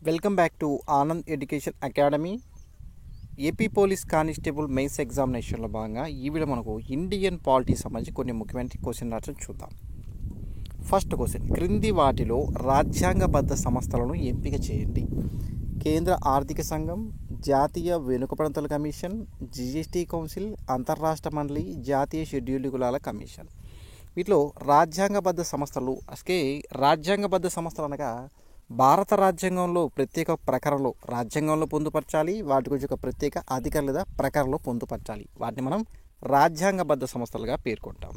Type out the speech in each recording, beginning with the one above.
Welcome back to Anand education academy. AP police constable mains ఎగ్జామినేషన్లో భాగంగా ఈ వీడియో మనకు ఇండియన్ పాలిటీకి సంబంధించి కొన్ని ముఖ్యమైన క్వశ్చన్ రాష్ట్రం చూద్దాం. ఫస్ట్ క్వశ్చన్, క్రింది వాటిలో రాజ్యాంగబద్ధ సంస్థలను ఎంపిక చేయండి. కేంద్ర ఆర్థిక సంఘం, జాతీయ వెనుకబడతల కమిషన్, జీఎస్టీ కౌన్సిల్, అంతర్రాష్ట్ర మండలి, జాతీయ షెడ్యూల్డ్ కులాల కమిషన్. వీటిలో రాజ్యాంగబద్ధ సంస్థలు రాజ్యాంగబద్ధ సంస్థలు అనగా భారత రాజ్యాంగంలో ప్రత్యేక ప్రకారంలో రాజ్యాంగంలో పొందుపరచాలి, వాటి గురించి ఒక ప్రత్యేక అధికార లేదా ప్రకారంలో పొందుపరచాలి. వాటిని మనం రాజ్యాంగబద్ధ సంస్థలుగా పేర్కొంటాం.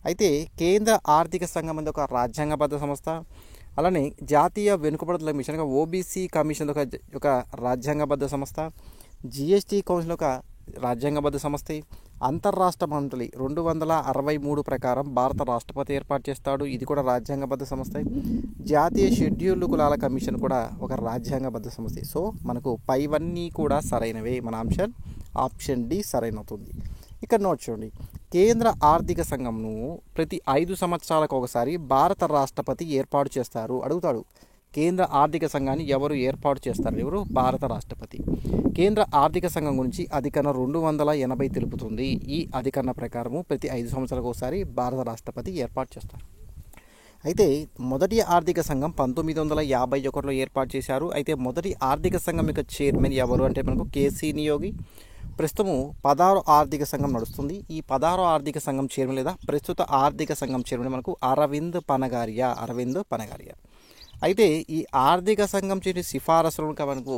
అయితే కేంద్ర ఆర్థిక సంఘం అనేది ఒక రాజ్యాంగబద్ధ సంస్థ. అలానే జాతీయ వెనుకబడతల కమిషన్ ఓబీసీ కమిషన్ ఒక రాజ్యాంగబద్ధ సంస్థ. జీఎస్టీ కౌన్సిల్ ఒక రాజ్యాంగబద్ధ సంస్థ. అంతర్రాష్ట్ర మండలి 263 ప్రకారం భారత రాష్ట్రపతి ఏర్పాటు చేస్తాడు, ఇది కూడా రాజ్యాంగబద్ధ సంస్థ. జాతీయ షెడ్యూల్డ్ కులాల కమిషన్ కూడా ఒక రాజ్యాంగబద్ధ సంస్థ. సో మనకు పైవన్నీ కూడా సరైనవే. మన ఆప్షన్ డి సరైనవుతుంది. ఇక్కడ నోట్ చూడండి, కేంద్ర ఆర్థిక సంఘంను ప్రతి 5 సంవత్సరాలకు ఒకసారి భారత రాష్ట్రపతి ఏర్పాటు చేస్తారు. అడుగుతాడు, కేంద్ర ఆర్థిక సంఘాన్ని ఎవరు ఏర్పాటు చేస్తారు? ఎవరు? భారత రాష్ట్రపతి. కేంద్ర ఆర్థిక సంఘం గురించి అధికరణ 280 తెలుపుతుంది. ఈ అధికరణ ప్రకారము ప్రతి 5 సంవత్సరాలకు ఒకసారి భారత రాష్ట్రపతి ఏర్పాటు చేస్తారు. అయితే మొదటి ఆర్థిక సంఘం 1951లో ఏర్పాటు చేశారు. అయితే మొదటి ఆర్థిక సంఘం యొక్క చైర్మన్ ఎవరు అంటే మనకు కేసీ నియోగి. ప్రస్తుతము 16వ ఆర్థిక సంఘం నడుస్తుంది. ఈ 16వ ఆర్థిక సంఘం చైర్మన్ లేదా ప్రస్తుత ఆర్థిక సంఘం చైర్మన్ మనకు అరవింద్ పనగారియా. అయితే ఈ ఆర్థిక సంఘం చేసే సిఫారసులను మనకు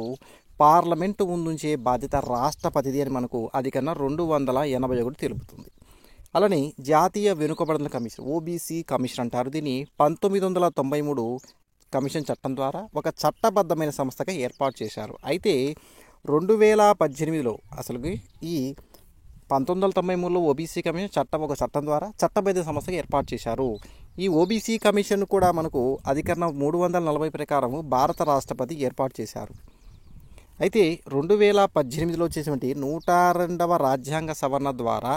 పార్లమెంటు ముందుంచే బాధ్యత రాష్ట్రపతిది అని మనకు అధికరణ 281 తెలుపుతుంది. అలానే జాతీయ వెనుకబడిన కమిషన్ ఓబీసీ కమిషన్ అంటారు. దీన్ని 1993 కమిషన్ చట్టం ద్వారా ఒక చట్టబద్ధమైన సంస్థగా ఏర్పాటు చేశారు. అయితే 2018లో అసలుకి ఈ 1993లో ఓబీసీ కమిషన్ చట్టం ద్వారా చట్టబద్ధ సంస్థగా ఏర్పాటు చేశారు. ఈ ఓబీసీ కమిషన్ కూడా మనకు అధికరణ 340 ప్రకారం భారత రాష్ట్రపతి ఏర్పాటు చేశారు. అయితే 2018లో వచ్చేటువంటి 102వ రాజ్యాంగ సవరణ ద్వారా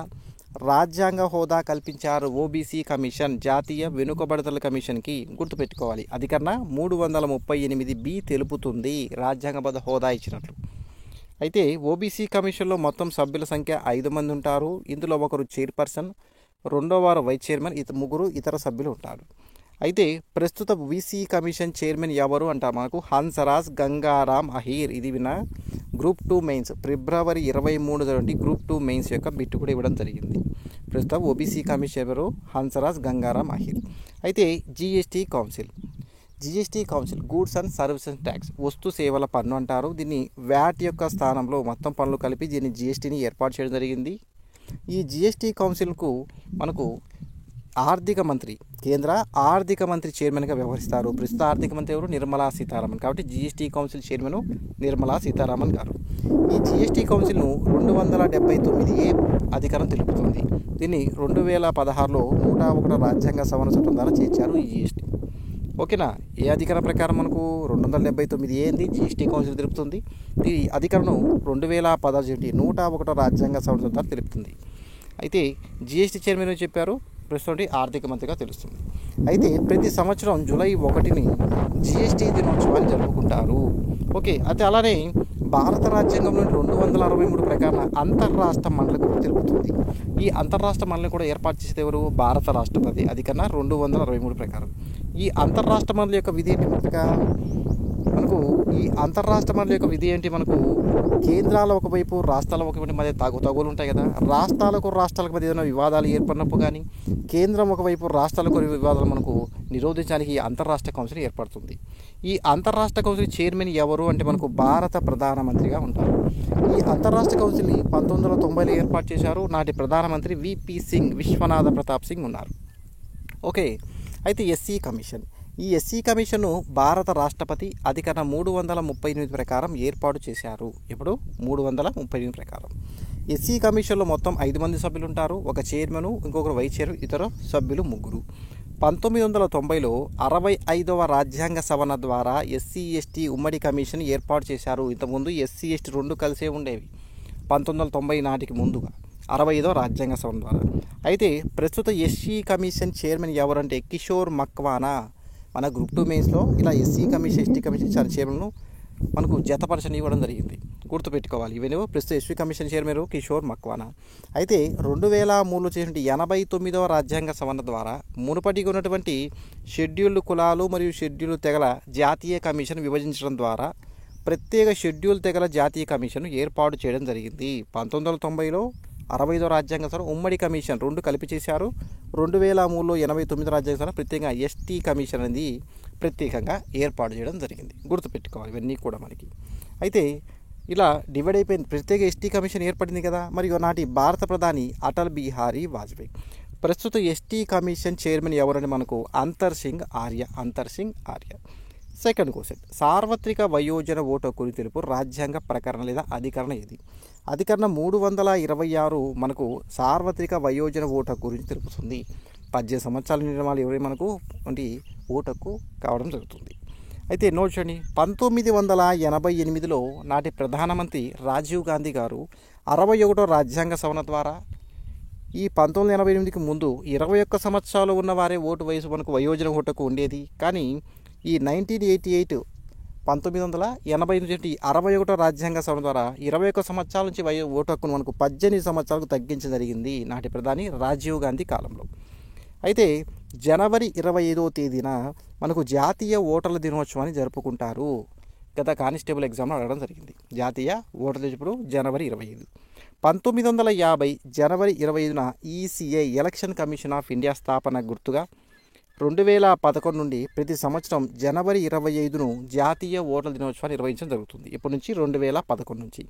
రాజ్యాంగ హోదా కల్పించారు ఓబీసీ కమిషన్ జాతీయ వెనుకబడతల కమిషన్కి. గుర్తుపెట్టుకోవాలి, అధికరణ 338B తెలుపుతుంది రాజ్యాంగబద్ధ హోదా ఇచ్చినట్లు. అయితే ఓబీసీ కమిషన్లో మొత్తం సభ్యుల సంఖ్య 5 మంది ఉంటారు. ఇందులో ఒకరు చైర్పర్సన్, రెండో వారు వైస్ చైర్మన్, ముగ్గురు ఇతర సభ్యులు ఉంటారు. అయితే ప్రస్తుత ఓబీసీ కమిషన్ చైర్మన్ ఎవరు అంటారు? మనకు హన్సరాజ్ గంగారాం అహీర్. ఇది గ్రూప్ 2 మెయిన్స్ ఫిబ్రవరి 23 గ్రూప్ 2 మెయిన్స్ యొక్క బిట్ కూడా ఇవ్వడం జరిగింది. ప్రస్తుతం ఓబీసీ కమిషన్ ఎవరు? హన్సరాజ్ గంగారాం అహీర్. అయితే GST council goods and services tax వస్తు సేవల పన్ను అంటారు. దీన్ని వ్యాట్ యొక్క స్థానంలో మొత్తం పన్నులు కలిపి దీన్ని జీఎస్టీని ఏర్పాటు చేయడం జరిగింది. ఈ జీఎస్టీ కౌన్సిల్కు మనకు కేంద్ర ఆర్థిక మంత్రి చైర్మన్గా వ్యవహరిస్తారు. ప్రస్తుత ఆర్థిక మంత్రి ఎవరు? నిర్మలా సీతారామన్. కాబట్టి GST council chairman Nirmala Sitharaman గారు. ఈ జీఎస్టీ కౌన్సిల్ను 279A అధికారం తెలుపుతుంది. దీన్ని 2016లో 101 రాజ్యాంగ సవరణ చట్టం ద్వారా చేర్చారు ఈ జీఎస్టీ. ఓకేనా? ఏ అధికారం ప్రకారం మనకు 279A ఏంది జీఎస్టీ కౌన్సిల్ తెలుపుతుంది. ఈ అధికారం 2016 101 రాజ్యాంగ సవరణ చట్టం తెలుపుతుంది. అయితే జీఎస్టీ చైర్మన్ చెప్పారు, ప్రస్తుతం ఆర్థిక మంత్రిగా తెలుస్తుంది. అయితే ప్రతి సంవత్సరం జూలై 1ని జీఎస్టీ దినోత్సవాన్ని జరుపుకుంటారు. ఓకే, అయితే అలానే భారత రాజ్యాంగంలోని 263 ప్రకారం అంతర్రాష్ట్ర మండలి తెలుపుతుంది. ఈ అంతర్రాష్ట్ర మండలి కూడా ఏర్పాటు చేసేది ఎవరు? భారత రాష్ట్రపతి. అధికరణ 263 ప్రకారం. ఈ అంతర్రాష్ట్ర మండలి యొక్క విధి ఏంటి? మనకు ఈ అంతర్రాష్ట్ర మండలి యొక్క విధి ఏంటి? మనకు కేంద్రాల ఒకవైపు రాష్ట్రాల ఒకవైపు మధ్య తగులు ఉంటాయి కదా. రాష్ట్రాలకు మధ్య ఏదైనా వివాదాలు ఏర్పడినప్పుడు కానీ కేంద్రం ఒకవైపు రాష్ట్రాలకు వివాదాలు మనకు నిరోధించడానికి ఈ అంతర్రాష్ట్ర కౌన్సిల్ ఏర్పడుతుంది. ఈ అంతర్రాష్ట్ర కౌన్సిల్ చైర్మన్ ఎవరు అంటే మనకు భారత ప్రధానమంత్రిగా ఉంటారు. ఈ అంతర్రాష్ట్ర కౌన్సిల్ని 1990లో ఏర్పాటు చేశారు. నాటి ప్రధానమంత్రి విశ్వనాథ ప్రతాప్ సింగ్ ఉన్నారు. ఓకే, అయితే ఈ ఎస్సీ కమిషన్ను భారత రాష్ట్రపతి అధికరణ 338 ప్రకారం ఏర్పాటు చేశారు. ఇప్పుడు 338 ప్రకారం ఎస్సీ కమిషన్లో మొత్తం 5 మంది సభ్యులు ఉంటారు. ఒక చైర్మను, ఇంకొకరు వైస్ చైర్మన్, ఇతర సభ్యులు 3. 1990లో 65వ రాజ్యాంగ సవరణ ద్వారా SC/ST ఉమ్మడి కమిషన్ ఏర్పాటు చేశారు. ఇంతకుముందు SC/ST 2 కలిసే ఉండేవి 1990 నాటికి ముందుగా 65వ రాజ్యాంగ సవరణ ద్వారా. అయితే ప్రస్తుత ఎస్సీ కమిషన్ చైర్మన్ ఎవరంటే కిషోర్ మక్వానా. మన గ్రూప్ 2 మెయిన్స్లో ఇలా ఎస్సీ కమిషన్ ఎస్టీ కమిషన్ చైర్మన్ను మనకు జతపరచని ఇవ్వడం జరిగింది. గుర్తుపెట్టుకోవాలి. ఇవేనో ప్రస్తుత SC commission chairman Kishor Makwana. అయితే 2003లో చేసిన 89వ రాజ్యాంగ సవరణ ద్వారా మునుపటిగా ఉన్నటువంటి షెడ్యూల్డ్ కులాలు మరియు షెడ్యూల్డ్ తెగల జాతీయ కమిషన్ విభజించడం ద్వారా ప్రత్యేక షెడ్యూల్ తెగల జాతీయ కమిషన్ ఏర్పాటు చేయడం జరిగింది. 1990లో 65వ రాజ్యాంగ సవరణ ఉమ్మడి కమిషన్ 2 కలిపి చేశారు. 2003లో 89వ రాజ్యాంగ సవరణ ప్రత్యేకంగా ఎస్టీ కమిషన్ అనేది ప్రత్యేకంగా ఏర్పాటు చేయడం జరిగింది. గుర్తుపెట్టుకోవాలి ఇవన్నీ కూడా మనకి. అయితే ఇలా డివైడ్ అయిపోయింది. ప్రత్యేక ఎస్టీ కమిషన్ ఏర్పడింది కదా. మరియు నాటి భారత ప్రధాని అటల్ బిహారీ వాజ్పేయి. ప్రస్తుత ఎస్టీ కమిషన్ చైర్మన్ ఎవరని మనకు అంతర్ సింగ్ ఆర్య. సెకండ్ క్వశ్చన్, సార్వత్రిక వయోజన ఓటు హక్కుని తెలుపు రాజ్యాంగ ప్రకరణ లేదా అధికరణ ఏది? అధికరణ 326 మనకు సార్వత్రిక వయోజన ఓటు హక్కు గురించి తెలుపుతుంది. 18 సంవత్సరాల నిండిన వాళ్ళు ఎవరైనా మనకు వంటి ఓటు హక్కు కావడం జరుగుతుంది. అయితే నోట్ చేయండి, 1988లో నాటి ప్రధానమంత్రి రాజీవ్ గాంధీ గారు 61వ రాజ్యాంగ సవరణ ద్వారా ఈ 1988కి ముందు 21 సంవత్సరాలు ఉన్న వారే ఓటు వయసు మనకు వయోజన ఓటు హక్కు ఉండేది. కానీ ఈ 1980 నుంచి 61వ రాజ్యాంగ సవరణ ద్వారా 21 సంవత్సరాల నుంచి ఓటు హక్కును మనకు 18 సంవత్సరాలకు తగ్గించడం జరిగింది నాటి ప్రధాని రాజీవ్ గాంధీ కాలంలో. అయితే జనవరి 25వ తేదీన మనకు జాతీయ ఓటర్ల దినోత్సవాన్ని జరుపుకుంటారు. గత కానిస్టేబుల్ ఎగ్జామ్లో అడగడం జరిగింది. జాతీయ ఓటర్ల దినోత్సవం జనవరి 25. 1950 జనవరి 25న ECI election commission of India స్థాపన గుర్తుగా 2011 నుండి ప్రతి సంవత్సరం జనవరి 25ను జాతీయ ఓటర్ల దినోత్సవాన్ని నిర్వహించడం జరుగుతుంది. ఇప్పటి నుంచి 2011 నుంచి.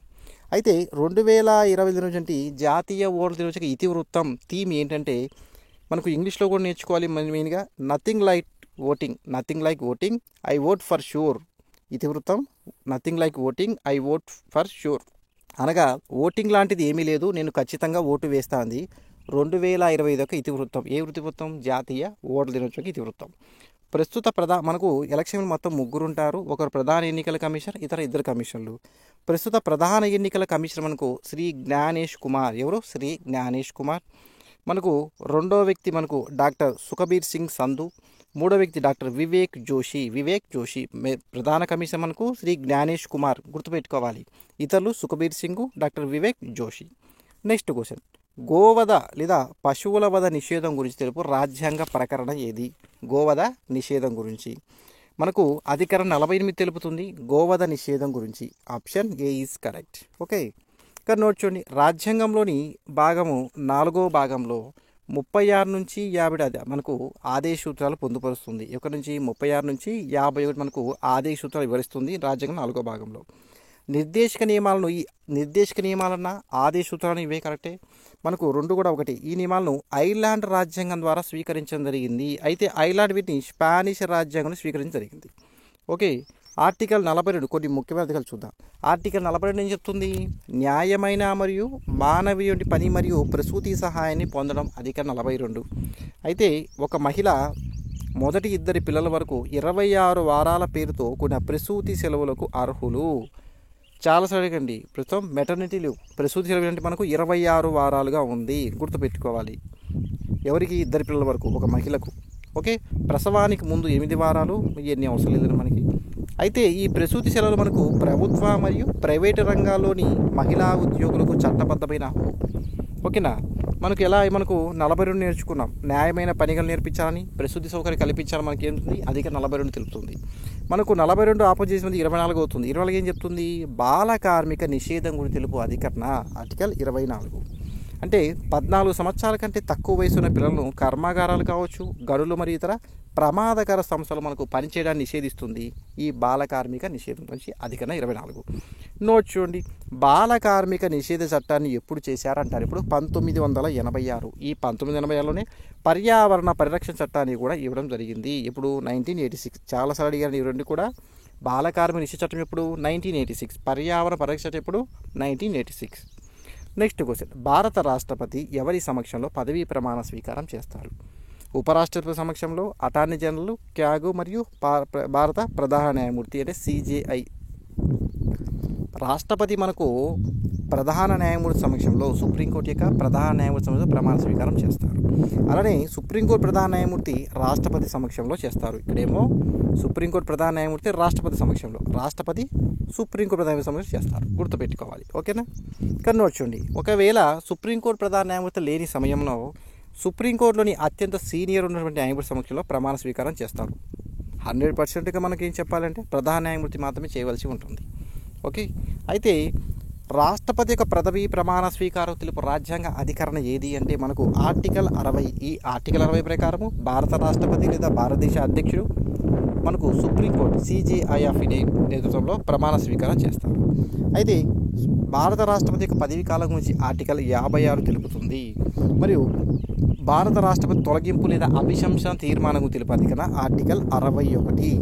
అయితే 2020 నుంచి జాతీయ ఓటర్ల దినోత్సవ ఇతివృత్తం థీమ్ ఏంటంటే మనకు ఇంగ్లీష్లో కూడా నేర్చుకోవాలి. మెయిన్గా nothing like voting I vote for sure. ఇతివృత్తం nothing like voting I vote for sure అనగా ఓటింగ్ లాంటిది ఏమీ లేదు, నేను ఖచ్చితంగా ఓటు వేస్తాంది. 2025 యొక్క ఇతివృత్తం. ఏ ఇతివృత్తం? జాతీయ ఓటర్ల దినోత్సవం ఇతివృత్తం. ప్రస్తుత మనకు ఎలక్షన్ మొత్తం 3 ఉంటారు. ఒకరు ప్రధాన ఎన్నికల కమిషనర్, ఇద్దరు కమిషనర్లు. ప్రస్తుత ప్రధాన ఎన్నికల కమిషనర్ మనకు శ్రీ జ్ఞానేష్ కుమార్. ఎవరు? శ్రీ జ్ఞానేష్ కుమార్. మనకు రెండో వ్యక్తి మనకు డాక్టర్ సుఖబీర్ సింగ్ సంధు. మూడో వ్యక్తి డాక్టర్ వివేక్ జోషి. ప్రధాన కమిషనర్ మనకు శ్రీ జ్ఞానేష్ కుమార్. గుర్తుపెట్టుకోవాలి. ఇతరులు Sukhbir Singh, doctor Vivek Joshi. Next question, గోవధ లేదా పశువుల వధ నిషేధం గురించి తెలుపు రాజ్యాంగ ప్రకరణ ఏది? గోవధ నిషేధం గురించి మనకు అధికరణ 48 తెలుపుతుంది గోవధ నిషేధం గురించి. Option A is correct. Okay, ఇక్కడ నోట్ చూడండి, రాజ్యాంగంలోని భాగము 4వ భాగంలో 36 నుంచి 50 మనకు ఆదేశ సూత్రాలు పొందుపరుస్తుంది. ఇక్కడ నుంచి 36 నుంచి 51 మనకు ఆదేశ సూత్రాలు వివరిస్తుంది రాజ్యాంగం 4వ భాగంలో. నిర్దేశక నియమాలన్న ఆదేశ సూత్రాలను ఇవే కరెక్టే. మనకు 2 కూడా ఒకటి. ఈ నియమాలను ఐర్లాండ్ రాజ్యాంగం ద్వారా స్వీకరించడం జరిగింది. అయితే ఐర్లాండ్ వీటిని స్పానిష్ రాజ్యాంగం స్వీకరించడం జరిగింది. ఓకే, ఆర్టికల్ 42 కొన్ని ముఖ్యమైన ఆర్టికల్ చూద్దాం. ఆర్టికల్ 42 ఏం చెప్తుంది? న్యాయమైన మరియు మానవీయ పని మరియు ప్రసూతి సహాయాన్ని పొందడం. అధికరణ 42. అయితే ఒక మహిళ మొదటి 2 పిల్లల వరకు 26 వారాల పేరుతో కొన్ని ప్రసూతి సెలవులకు అర్హులు. చాలా సరిగండి, ప్రస్తుతం మెటర్నిటీ లీవ్ ప్రసూతి సెలవు అంటే మనకు 26 వారాలుగా ఉంది. గుర్తుపెట్టుకోవాలి. ఎవరికి? 2 పిల్లల వరకు ఒక మహిళకు. ఓకే, ప్రసవానికి ముందు 8 వారాలు, ఇవన్నీ అవసరం లేదని మనకి. అయితే ఈ ప్రసూతి సెలవులు మనకు ప్రభుత్వ మరియు ప్రైవేటు రంగాల్లోని మహిళా ఉద్యోగులకు చట్టబద్ధమైన హక్కు. ఓకేనా? మనకు ఎలా మనకు 42 నేర్చుకున్నాం. న్యాయమైన పనిகள் నేర్పించాలని, ప్రసూతి సౌకర్యం కల్పించాలని మనకి ఏంటుంది? అధిక 42 తెలుపుతుంది. మనకు 42 ఆపోజిట్ చేసి 24 అవుతుంది. 24 ఏం చెప్తుంది? బాల కార్మిక నిషేధం గురించి తెలుపు అధికరణ. ఆర్టికల్ 24 అంటే 14 సంవత్సరాల కంటే తక్కువ వయసు ఉన్న పిల్లలను కర్మాగారాలు కావచ్చు, గనులు మరియు ఇతర ప్రమాదకర సంస్థలు మనకు పనిచేయడాన్ని నిషేధిస్తుంది ఈ బాల కార్మిక నిషేధం నుంచి. అధికరణ 24. నోట్ చూడండి, బాల కార్మిక నిషేధ చట్టాన్ని ఎప్పుడు చేశారంటారు? ఇప్పుడు 1986. ఈ 1986లోనే పర్యావరణ పరిరక్షణ చట్టాన్ని కూడా ఇవ్వడం జరిగింది. ఇప్పుడు 1986. చాలాసార్లు అడిగారు. ఈ 2 కూడా. బాల కార్మిక నిషేధ చట్టం ఎప్పుడు? 1986. పర్యావరణ పరిరక్షణ చట్టం ఎప్పుడు? 1986. నెక్స్ట్ క్వశ్చన్, భారత రాష్ట్రపతి ఎవరి సమక్షంలో పదవీ ప్రమాణ స్వీకారం చేస్తారు? ఉపరాష్ట్రపతి సమక్షంలో, అటార్నీ జనరల్, క్యాగు మరియు భారత ప్రధాన న్యాయమూర్తి అంటే CJI. రాష్ట్రపతి మనకు ప్రధాన న్యాయమూర్తి సమక్షంలో సుప్రీంకోర్టు యొక్క ప్రధాన న్యాయమూర్తి సమక్షంలో ప్రమాణ స్వీకారం చేస్తారు. అలానే సుప్రీంకోర్టు ప్రధాన న్యాయమూర్తి రాష్ట్రపతి సమక్షంలో చేస్తారు. ఇక్కడేమో సుప్రీంకోర్టు ప్రధాన న్యాయమూర్తి రాష్ట్రపతి సమక్షంలో, రాష్ట్రపతి సుప్రీంకోర్టు ప్రధాన సమక్షంలో చేస్తారు. గుర్తుపెట్టుకోవాలి. ఓకేనా? ఇక్కడ నోట్ చూడండి, ఒకవేళ సుప్రీంకోర్టు ప్రధాన న్యాయమూర్తి లేని సమయంలో సుప్రీంకోర్టులోని అత్యంత సీనియర్ ఉన్నటువంటి న్యాయమూర్తి సమక్షంలో ప్రమాణ స్వీకారం చేస్తారు. 100%గా మనకి ఏం చెప్పాలంటే ప్రధాన న్యాయమూర్తి మాత్రమే చేయవలసి ఉంటుంది. ఓకే, అయితే రాష్ట్రపతి యొక్క పదవి ప్రమాణ స్వీకారం తెలుపు రాజ్యాంగ అధికరణ ఏది అంటే మనకు ఆర్టికల్ 60. ఈ ఆర్టికల్ 60 ప్రకారము భారత రాష్ట్రపతి లేదా భారతదేశ అధ్యక్షుడు మనకు సుప్రీంకోర్టు CJI నేతృత్వంలో ప్రమాణ స్వీకారం చేస్తారు. అయితే భారత రాష్ట్రపతి యొక్క పదవీ కాలం గురించి ఆర్టికల్ 56 తెలుపుతుంది. మరియు భారత రాష్ట్రపతి తొలగింపు లేదా అభిశంసన తీర్మానం తెలుపు అధికరణ ఆర్టికల్ 61.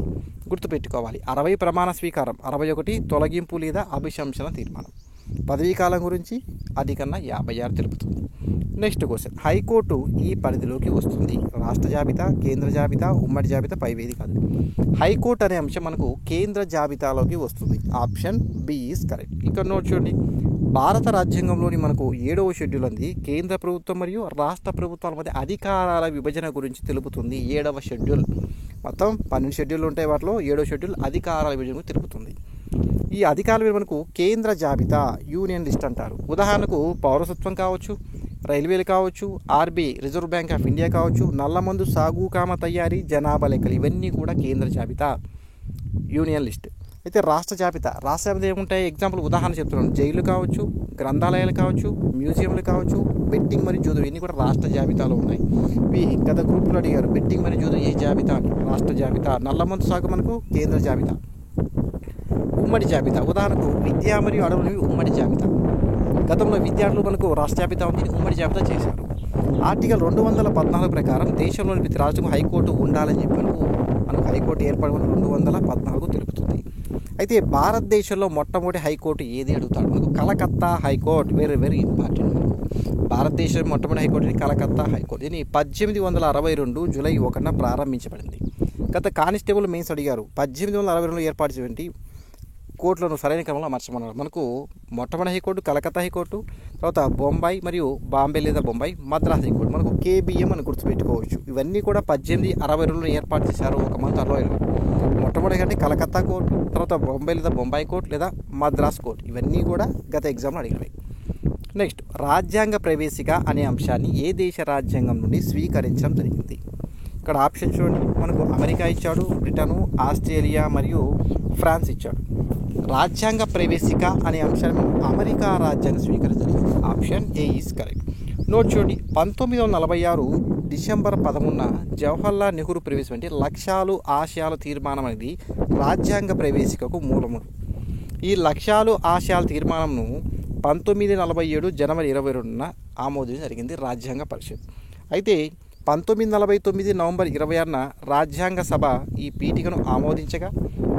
గుర్తుపెట్టుకోవాలి. 60 ప్రమాణ స్వీకారం, 61 తొలగింపు లేదా అభిశంసన తీర్మానం. పదవీ కాలం గురించి అధికరణ 56 తెలుపుతుంది. నెక్స్ట్ క్వశ్చన్, హైకోర్టు ఈ పరిధిలోకి వస్తుంది. రాష్ట్ర జాబితా, కేంద్ర జాబితా, ఉమ్మడి జాబితా పైవేది కాదు. హైకోర్టు అనే అంశం మనకు కేంద్ర జాబితాలోకి వస్తుంది. Option B is correct. ఇక్కడ నోట్ చూడండి, భారత రాజ్యాంగంలోని మనకు 7వ షెడ్యూల్ అంది కేంద్ర ప్రభుత్వం మరియు రాష్ట్ర ప్రభుత్వాల మధ్య అధికారాల విభజన గురించి తెలుపుతుంది. 7వ షెడ్యూల్, మొత్తం 12 షెడ్యూల్ ఉంటాయి, వాటిలో 7వ షెడ్యూల్ అధికారాల విభజన తెలుపుతుంది. ఈ అధికారులు మనకు కేంద్ర జాబితా, యూనియన్ లిస్ట్ అంటారు. ఉదాహరణకు పౌరసత్వం కావచ్చు, రైల్వేలు కావచ్చు, RBI reserve bank of India కావచ్చు, నల్లమందు సాగు కామ తయారీ, జనాభా లెక్కలు, ఇవన్నీ కూడా కేంద్ర జాబితా, యూనియన్ లిస్ట్. అయితే రాష్ట్ర జాబితా ఏముంటాయి? ఎగ్జాంపుల్ ఉదాహరణ చెప్తున్నాను. జైలు కావచ్చు, గ్రంథాలయాలు కావచ్చు, మ్యూజియంలు కావచ్చు, బెట్టింగ్ మరియు జూదం, ఇవన్నీ కూడా రాష్ట్ర జాబితాలో ఉన్నాయి. ఇవి గత గ్రూపులు అడిగారు, బెట్టింగ్ మరియు జూదం ఏ జాబితా అని. రాష్ట్ర జాబితా. నల్లమందు సాగు మనకు కేంద్ర జాబితా. ఉమ్మడి జాబితా ఉదాహరణకు విద్య మరియు అడవులు ఉమ్మడి జాబితా. గతంలో విద్యార్థులు మనకు రాష్ట్ర జాబితా ఉంది, ఉమ్మడి జాబితా చేశారు. ఆర్టికల్ 214 ప్రకారం దేశంలోని ప్రతి రాష్ట్రం హైకోర్టు ఉండాలని చెప్పి మనకు హైకోర్టు ఏర్పడమని 214 తెలుపుతుంది. అయితే భారతదేశంలో మొట్టమొదటి హైకోర్టు ఏది అడుగుతాడు మనకు? కలకత్తా హైకోర్టు. Very important. భారతదేశం మొట్టమొదటి హైకోర్టు కలకత్తా హైకోర్టు. దీన్ని 1862 జూలై 1న ప్రారంభించబడింది. గత కానిస్టేబుల్ మెయిన్స్ అడిగారు, 1862 ఏర్పాటు చేయండి కోర్టులను సరైన క్రమంలో అమర్చమన్నారు. మనకు మొట్టమొదటి హైకోర్టు కలకత్తా హైకోర్టు, తర్వాత బొంబాయి మరియు బాంబే లేదా బొంబాయి, మద్రాస్ హైకోర్టు, మనకు KBM అని గుర్తుపెట్టుకోవచ్చు. ఇవన్నీ కూడా 1862లో ఏర్పాటు చేశారు. ఒక మంత్ 60. మొట్టమొదటి అంటే కలకత్తా కోర్టు, తర్వాత బొంబాయి లేదా బొంబాయి కోర్టు లేదా మద్రాస్ కోర్టు, ఇవన్నీ కూడా గత ఎగ్జామ్లో అడిగినవి. నెక్స్ట్, రాజ్యాంగ ప్రవేశిక అనే అంశాన్ని ఏ దేశ రాజ్యాంగం నుండి స్వీకరించడం జరిగింది? ఇక్కడ ఆప్షన్ చూడండి, మనకు అమెరికా ఇచ్చాడు, బ్రిటను, ఆస్ట్రేలియా మరియు ఫ్రాన్స్ ఇచ్చాడు. రాజ్యాంగ ప్రవేశిక అనే అంశాన్ని అమెరికా రాజ్యాంగం స్వీకరించాలి. Option A is correct. Note చూడండి, 1946 డిసెంబర్ 13న జవహర్లాల్ నెహ్రూ ప్రవేశపెట్టి లక్ష్యాలు ఆశయాల తీర్మానం అనేది రాజ్యాంగ ప్రవేశికకు మూలము. ఈ లక్ష్యాలు ఆశయాల తీర్మానంను 1947 జనవరి 22న ఆమోదించడం జరిగింది రాజ్యాంగ పరిషత్. అయితే 1949 నవంబర్ 26న రాజ్యాంగ సభ ఈ పీఠికను ఆమోదించగా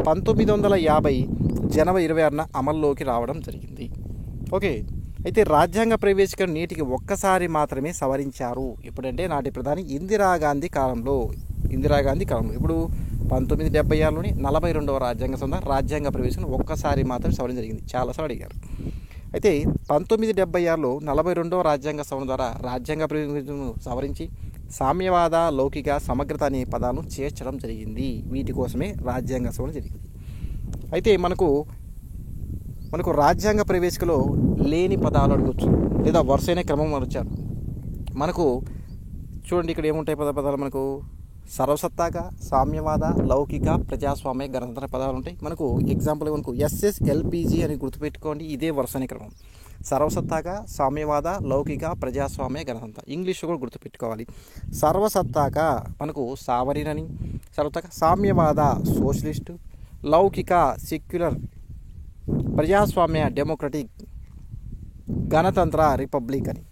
1950 జనవరి 26న అమల్లోకి రావడం జరిగింది. ఓకే, అయితే రాజ్యాంగ ప్రవేశికను నేటికి ఒక్కసారి మాత్రమే సవరించారు. ఎప్పుడంటే నాటి ప్రధాని ఇందిరాగాంధీ కాలంలో. ఇప్పుడు 1976లోని 42వ రాజ్యాంగ సభ రాజ్యాంగ ప్రవేశికను ఒక్కసారి మాత్రమే సవరణ జరిగింది. చాలాసార్లు అడిగారు. అయితే 1976లో 42వ రాజ్యాంగ సవరణ ద్వారా రాజ్యాంగ ప్రవేశికను సవరించి సామ్యవాద, లౌకిక, సమగ్రత అనే పదాలను చేర్చడం జరిగింది. వీటి కోసమే రాజ్యాంగ సవరణ జరిగింది. అయితే మనకు రాజ్యాంగ ప్రవేశికలో లేని పదాలు అడగచ్చు, లేదా వరుసైన క్రమం మార్చారు. మనకు చూడండి, ఇక్కడ ఏముంటాయి పదాలు? మనకు సర్వసత్తాక, సామ్యవాద, లౌకిక, ప్రజాస్వామ్య, గణతంత్ర పదాలు ఉంటాయి. మనకు ఎగ్జాంపుల్ మనకు SSLPG అని గుర్తుపెట్టుకోండి. ఇదే వరుసైన క్రమం. సర్వసత్తాక, సామ్యవాద, లౌకిక, ప్రజాస్వామ్య, గణతంత్ర. ఇంగ్లీష్లో కూడా గుర్తుపెట్టుకోవాలి. సర్వసత్తాక మనకు సావరీన్ అని, సర్వసత్తాక సామ్యవాద సోషలిస్టు, లౌకిక సెక్యులర్, ప్రజాస్వామ్య డెమోక్రటిక్, గణతంత్ర రిపబ్లిక్ అని.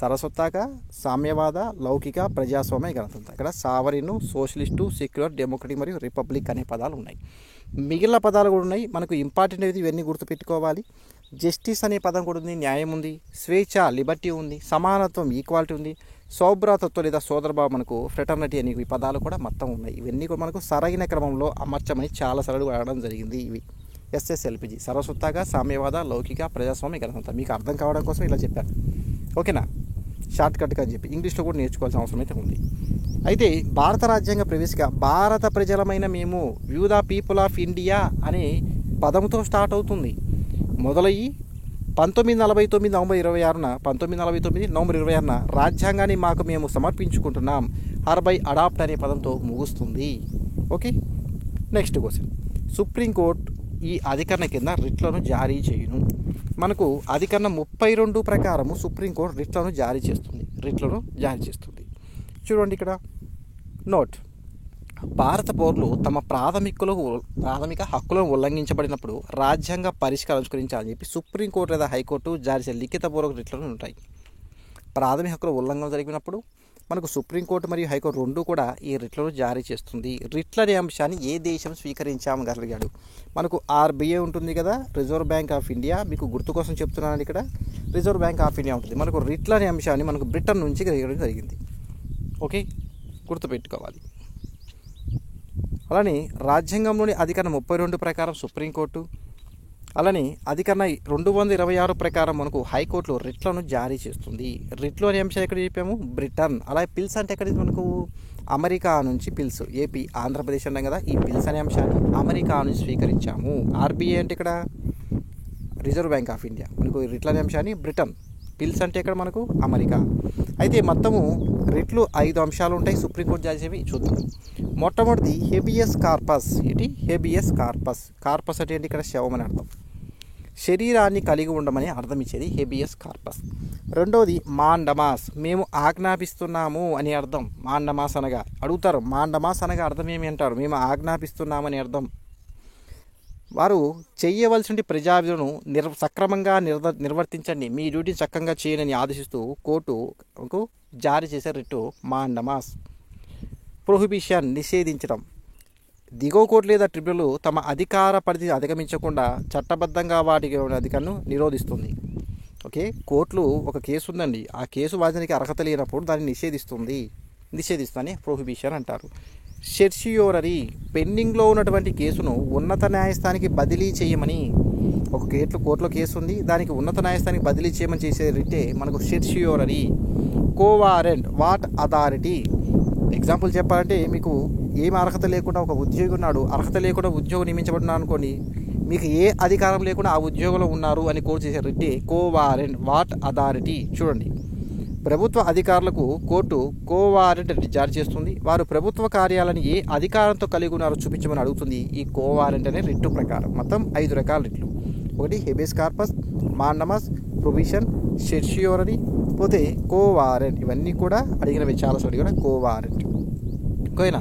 సర్వసత్తాక, సామ్యవాద, లౌకిక, ప్రజాస్వామ్య, గణతంత్ర. ఇక్కడ సావరీను, సోషలిస్టు, సెక్యులర్, డెమోక్రటిక్ మరియు రిపబ్లిక్ అనే పదాలు ఉన్నాయి. మిగిలిన పదాలు కూడా ఉన్నాయి. మనకు ఇంపార్టెంట్ అనేది ఇవన్నీ గుర్తుపెట్టుకోవాలి. జస్టిస్ అనే పదం కూడా ఉంది, న్యాయం ఉంది, స్వేచ్ఛ లిబర్టీ ఉంది, సమానత్వం ఈక్వాలిటీ ఉంది, సౌభ్రాతత్వం లేదా సోదరభావం మనకు ఫ్రెటర్నిటీ అనే పదాలు కూడా మొత్తం ఉన్నాయి. ఇవన్నీ కూడా మనకు సరైన క్రమంలో అమర్చమని చాలాసార్లు అడగడం జరిగింది. ఇవి SSLPG సర్వసత్తాగా సామ్యవాద లౌకిక ప్రజాస్వామ్య గణతంత్ర. మీకు అర్థం కావడం కోసం ఇలా చెప్పాను, ఓకేనా, షార్ట్ కట్గా అని చెప్పి. ఇంగ్లీష్లో కూడా నేర్చుకోవాల్సిన అవసరం అయితే ఉంది. అయితే భారత రాజ్యాంగ ప్రవేశిక భారత ప్రజలమైన మేము view the people of India అనే పదంతో స్టార్ట్ అవుతుంది. మొదలయ్యి 1949 నవంబర్ 26న 1949 నవంబర్ 26న రాజ్యాంగాన్ని మాకు మేము సమర్పించుకుంటున్నాం హర్బై అడాప్ట్ అనే పదంతో ముగుస్తుంది. Okay, next question. సుప్రీంకోర్టు ఈ అధికరణ కింద రిట్లను జారీ చేయును. మనకు అధికరణ 32 ప్రకారము సుప్రీంకోర్టు రిట్లను జారీ చేస్తుంది. చూడండి ఇక్కడ నోట్. భారత పౌరులు తమ ప్రాథమిక హక్కులను ఉల్లంఘించబడినప్పుడు రాజ్యాంగ పరిష్కరించాలని చెప్పి సుప్రీంకోర్టు లేదా హైకోర్టు జారీ చేసే లిఖితపూర్వక రిట్లను ఉంటాయి. ప్రాథమిక హక్కుల ఉల్లంఘన జరిగినప్పుడు మనకు సుప్రీంకోర్టు మరియు హైకోర్టు రెండు కూడా ఈ రిట్లను జారీ చేస్తుంది. రిట్ల అనే అంశాన్ని ఏ దేశం స్వీకరించామగలిగాడు? మనకు RBI ఉంటుంది కదా, రిజర్వ్ బ్యాంక్ ఆఫ్ ఇండియా. మీకు గుర్తు కోసం చెప్తున్నాను, ఇక్కడ రిజర్వ్ బ్యాంక్ ఆఫ్ ఇండియా ఉంటుంది. మనకు రిట్ల అనే అంశాన్ని మనకు బ్రిటన్ నుంచి కలిగడం జరిగింది. ఓకే, గుర్తుపెట్టుకోవాలి. అలానే రాజ్యాంగంలోని అధికరణ 32 ప్రకారం సుప్రీంకోర్టు, అలానే అధికరణ 226 ప్రకారం మనకు హైకోర్టులో రిట్లను జారీ చేస్తుంది. రిట్లు అనే అంశాలు ఎక్కడ చెప్పాము? బ్రిటన్. అలాగే పిల్స్ అంటే ఎక్కడ మనకు అమెరికా నుంచి పిల్స్. ఏపీ ఆంధ్రప్రదేశ్ అన్నాం కదా, ఈ పిల్స్ అనే అంశాన్ని అమెరికా నుంచి స్వీకరించాము. RBI అంటే ఇక్కడ రిజర్వ్ బ్యాంక్ ఆఫ్ ఇండియా. మనకు రిట్ల అనే అంశాన్ని బ్రిటన్. పిల్స్ అంటే ఇక్కడ మనకు అమెరికా. అయితే మొత్తము రిట్లు 5 అంశాలు ఉంటాయి సుప్రీంకోర్టు జారీ చేసేవి. చూద్దాం. మొట్టమొదటిది హెబియస్ కార్పస్. ఏంటి హెబియస్ కార్పస్? కార్పస్ అంటే ఏంటి? ఇక్కడ శవం అని అర్థం, శరీరాన్ని కలిగి ఉండమని అర్థం ఇచ్చేది హెబియస్ కార్పస్. రెండవది మాండమాస్, మేము ఆజ్ఞాపిస్తున్నాము అని అర్థం. మాండమాస్ అనగా అడుగుతారు, మాండమాస్ అనగా అర్థం ఏమి అంటారు? మేము ఆజ్ఞాపిస్తున్నామని అర్థం. వారు చేయవలసిన ప్రజా విధులను సక్రమంగా నిర్వర్తించండి, మీ డ్యూటీని చక్కగా చేయనని ఆదేశిస్తూ కోర్టుకు జారీ చేసే రిట్టు మాండమాస్. ప్రొహిబిషన్, నిషేధించడం. దిగువ కోర్టు లేదా ట్రిబ్యునల్ తమ అధికార పరిధిని అధిగమించకుండా చట్టబద్ధంగా వాటికి అధికారులను నిరోధిస్తుంది. ఓకే, కోర్టులు ఒక కేసు ఉందండి, ఆ కేసు వాదనకి అర్హత లేనప్పుడు దాన్ని నిషేధిస్తుందని ప్రొహిబిషన్ అంటారు. సెర్షియోరరీ, పెండింగ్లో ఉన్నటువంటి కేసును ఉన్నత న్యాయస్థానానికి బదిలీ చేయమని. ఒక కోర్టులో కేసు ఉంది, దానికి ఉన్నత న్యాయస్థానానికి బదిలీ చేయమని చేసే రిట్టే మనకు certiorari. Quo warranto, what authority. Example చెప్పాలంటే మీకు ఏం అర్హత లేకుండా ఒక ఉద్యోగి ఉన్నాడు, అర్హత లేకుండా ఉద్యోగం నియమించబడినా అనుకోండి, మీకు ఏ అధికారం లేకుండా ఆ ఉద్యోగంలో ఉన్నారు అని కోర్టు చేసే రిట్టే కోవారెంట్, వాట్ అథారిటీ. చూడండి, ప్రభుత్వ అధికారులకు కోర్టు కోవారెంట్ జారీ చేస్తుంది. వారు ప్రభుత్వ కార్యాలను ఏ అధికారంతో కలిగి ఉన్నారో చూపించమని అడుగుతుంది ఈ కోవారెంట్ అనే రిట్టు ప్రకారం. మొత్తం 5 రకాల రిట్లు. ఒకటి habeas corpus, mandamus, provision, certiorari, పోతే కోవారెంట్. ఇవన్నీ కూడా అడిగినవి చాలా కూడా కోవారెంట్. ఓకేనా.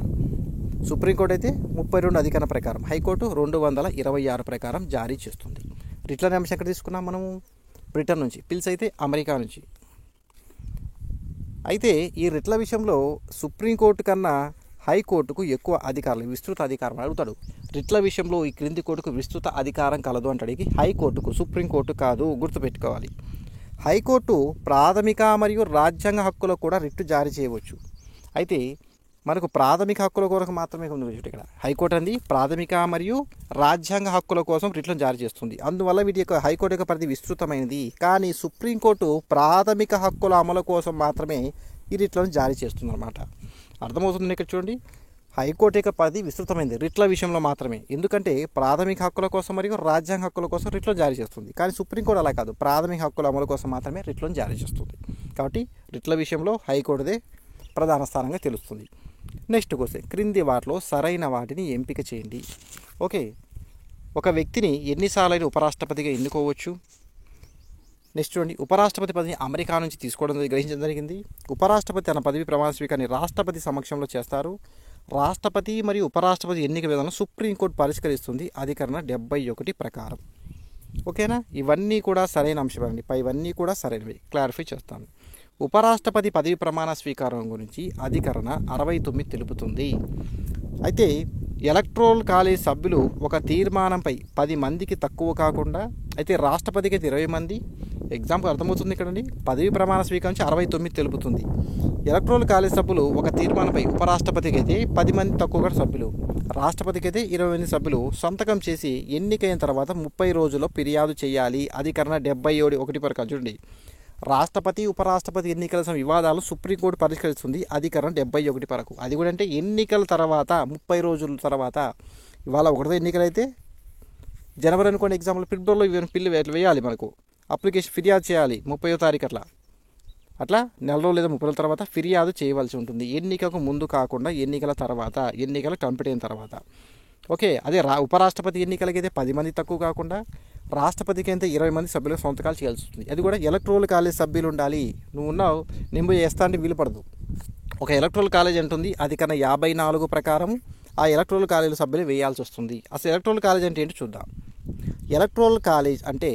సుప్రీంకోర్టు అయితే 32 అధికరణ ప్రకారం, హైకోర్టు 226 ప్రకారం జారీ చేస్తుంది. రిట్ల అనే అంశం ఎక్కడ తీసుకున్నాం మనము? బ్రిటన్ నుంచి. పిల్స్ అయితే అమెరికా నుంచి. అయితే ఈ రిట్ల విషయంలో సుప్రీంకోర్టు కన్నా హైకోర్టుకు ఎక్కువ అధికారులు, విస్తృత అధికారం అడుగుతాడు. రిట్ల విషయంలో ఈ క్రింది కోర్టుకు విస్తృత అధికారం కలదు అంటాడు. ఇది హైకోర్టుకు, సుప్రీంకోర్టు కాదు, గుర్తుపెట్టుకోవాలి. హైకోర్టు ప్రాథమిక మరియు రాజ్యాంగ హక్కులకు కూడా రిట్టు జారీ చేయవచ్చు. అయితే మనకు ప్రాథమిక హక్కుల కొరకు మాత్రమే ఉంది ఇక్కడ. హైకోర్టు అనేది ప్రాథమిక మరియు రాజ్యాంగ హక్కుల కోసం రిట్లను జారీ చేస్తుంది. అందువల్ల వీటి యొక్క హైకోర్టు యొక్క పరిధి విస్తృతమైనది. కానీ సుప్రీంకోర్టు ప్రాథమిక హక్కుల అమలు కోసం మాత్రమే ఈ రిట్లను జారీ చేస్తుంది అన్నమాట. అర్థమవుతుంది ఇక్కడ చూడండి. హైకోర్టు యొక్క పరిధి విస్తృతమైనది రిట్ల విషయంలో మాత్రమే. ఎందుకంటే ప్రాథమిక హక్కుల కోసం మరియు రాజ్యాంగ హక్కుల కోసం రిట్లను జారీ చేస్తుంది. కానీ సుప్రీంకోర్టు అలా కాదు, ప్రాథమిక హక్కుల అమలు కోసం మాత్రమే రిట్లను జారీ చేస్తుంది. కాబట్టి రిట్ల విషయంలో హైకోర్టుదే ప్రధాన స్థానంగా తెలుస్తుంది. నెక్స్ట్ క్వశ్చన్, క్రింది వాటిలో సరైన వాటిని ఎంపిక చేయండి. ఓకే, ఒక వ్యక్తిని ఎన్నిసార్లు ఉపరాష్ట్రపతిగా ఎన్నుకోవచ్చు? నెక్స్ట్ చూడండి, ఉపరాష్ట్రపతి పదవిని అమెరికా నుంచి గ్రహించడం జరిగింది. ఉపరాష్ట్రపతి తన పదవి ప్రమాణ స్వీకారాన్ని రాష్ట్రపతి సమక్షంలో చేస్తారు. రాష్ట్రపతి మరియు ఉపరాష్ట్రపతి ఎన్నిక విధానం సుప్రీంకోర్టు పరిష్కరిస్తుంది అధికరణ 71 ప్రకారం. ఓకేనా. ఇవన్నీ కూడా సరైన అంశమండి. ఇవన్నీ కూడా సరైనవి. క్లారిఫై చేస్తాను. ఉపరాష్ట్రపతి పదవి ప్రమాణ స్వీకారం గురించి అధికరణ 69 తెలుపుతుంది. అయితే ఎలక్టోరల్ కాలేజ్ సభ్యులు ఒక తీర్మానంపై 10 మందికి తక్కువ కాకుండా, అయితే రాష్ట్రపతికి అయితే 20 మంది. ఎగ్జాంపుల్ అర్థమవుతుంది కదండి. పదవి ప్రమాణ స్వీకారం 69 తెలుపుతుంది. ఎలక్టోరల్ కాలేజ్ సభ్యులు ఒక తీర్మానంపై ఉపరాష్ట్రపతికి అయితే 10 మంది తక్కువగా సభ్యులు, రాష్ట్రపతికి అయితే 20 సభ్యులు సంతకం చేసి ఎన్నికైన తర్వాత 30 రోజుల్లో ఫిర్యాదు చేయాలి. అధికరణ 77(1) ప్రకారం చూడండి, రాష్ట్రపతి ఉపరాష్ట్రపతి ఎన్నికల వివాదాలు సుప్రీంకోర్టు పరిష్కరిస్తుంది. అధికరణ 71 వరకు. అది కూడా అంటే ఎన్నికల తర్వాత 30 రోజుల తర్వాత, ఇవాళ 1వ ఎన్నికలు అయితే జనవరి అనుకోండి, ఎగ్జాంపుల్ ఫిబ్రవరిలో పిల్లి వేయాలి, మనకు అప్లికేషన్ ఫిర్యాదు చేయాలి 30వ తారీఖు అట్లా నెల రోజులు లేదా 30 రోజుల తర్వాత ఫిర్యాదు చేయవలసి ఉంటుంది. ఎన్నికకు ముందు కాకుండా ఎన్నికల తర్వాత, ఎన్నికలు కంప్లీట్ అయిన తర్వాత. ఓకే, అదే ఉపరాష్ట్రపతి ఎన్నికలకి అయితే 10 మంది తక్కువ కాకుండా రాష్ట్రపతికి అయితే 20 మంది సభ్యులకు సంతకాలు చేయాల్సి వస్తుంది. అది కూడా ఎలక్టోరల్ కాలేజ్ సభ్యులు ఉండాలి. నువ్వు ఉన్నావు, నేను చేస్తా అంటే వీలు పడదు. ఒక ఎలక్టోరల్ కాలేజ్ అంటుంది, అది కన్నా 54 ప్రకారం ఆ ఎలక్టోరల్ కాలేజ్ సభ్యులు వేయాల్సి వస్తుంది. అసలు ఎలక్టోరల్ కాలేజ్ అంటే ఏంటి చూద్దాం. ఎలక్టోరల్ కాలేజ్ అంటే